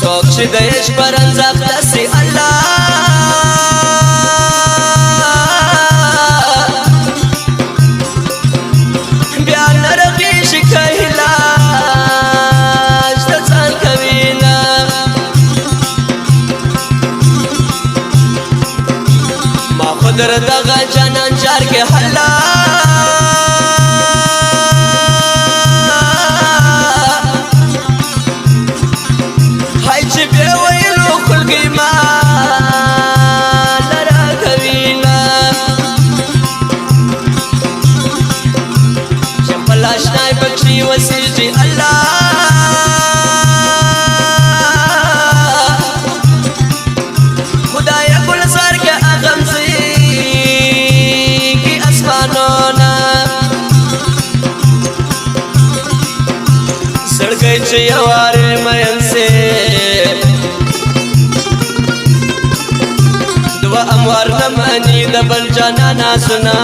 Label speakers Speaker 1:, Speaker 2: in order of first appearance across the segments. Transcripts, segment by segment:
Speaker 1: څوک چې د عشق پر انځاق داسې الله بیا نرغي شي که علاج د ځان کوینه ما خو در دغه جانان جار کې حلا وسیجی الله خدایا گل سار کے اغم سی کی اسمانونا سڑکے چیوارے مین سے دعا اموار نمانی دبل جانانا سنا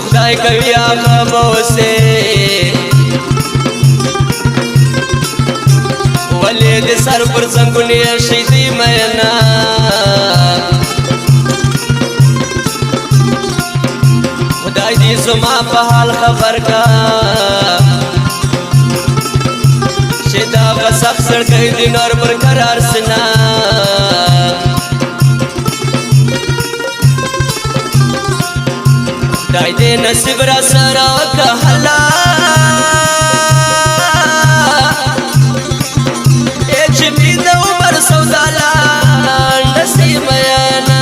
Speaker 1: خدای کوي هغه موسه ولې د سر پر څنګهونی شي دی مینا خدای دې زما په حال خبر کا چې دا غسخ سړکې د نور پر قرار سنا دای دې نصیب را سره وکهلا چې می د عمر سودالا نصیب میانا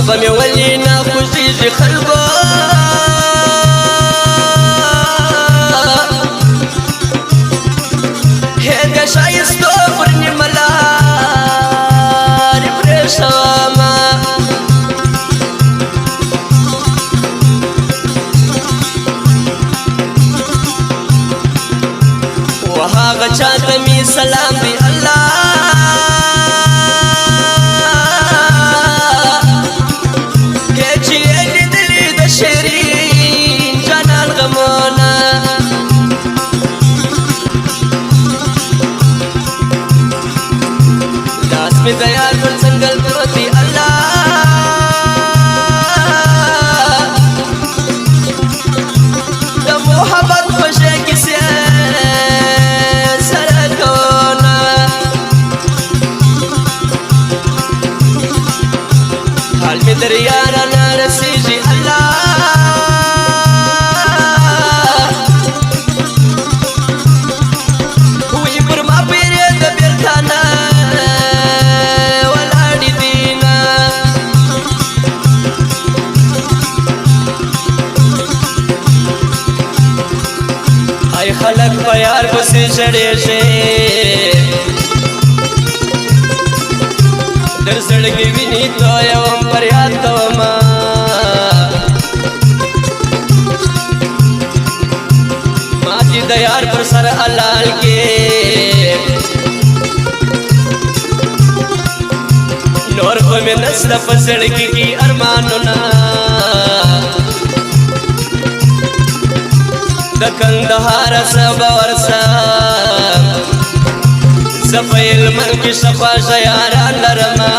Speaker 1: بمی ولی نا خوشیجی خلقو هیگا شایستو پرنی ملاری پریشاما وحاگا چاہتا می سلام دی اللہ ديار پر څنګل پروتي الله د محبت خوشې کیسه سره کونا حال می دریا را رسیږي الله وی پر ما پیره د بیرتانا خلق پیار پسی چڑے شے در سڑکی وینی تو یوم پر یاد تو ما ماتی دیار پر سر حلال کے نور کو میں نسل پر سڑکی کی ارمانونا د کندهار سبا ورسا صفیل من کی صفا شیاران لرما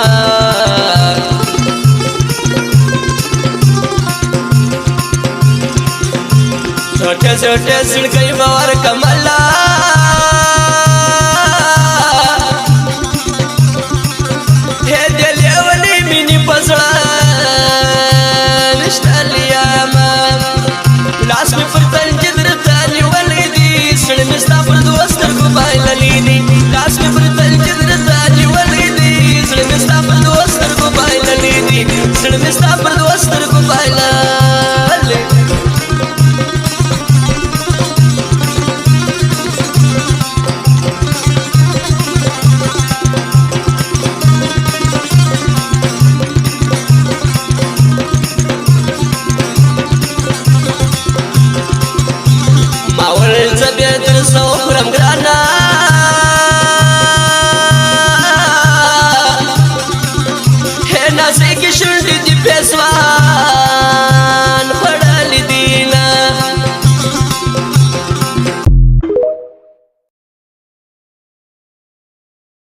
Speaker 1: چھوٹے چھوٹے سڑکیں باور کملا ہے دلی ولی مینی پسڑا نشتالیا ما لاس میں پرتن جدرتانی ولدی سڑ مستا پر دوستر کو بائل لیدی لاس میں پرتن جدرتانی ولدی سڑ مستا پر دوستر کو بائل لیدی سڑ مستا پر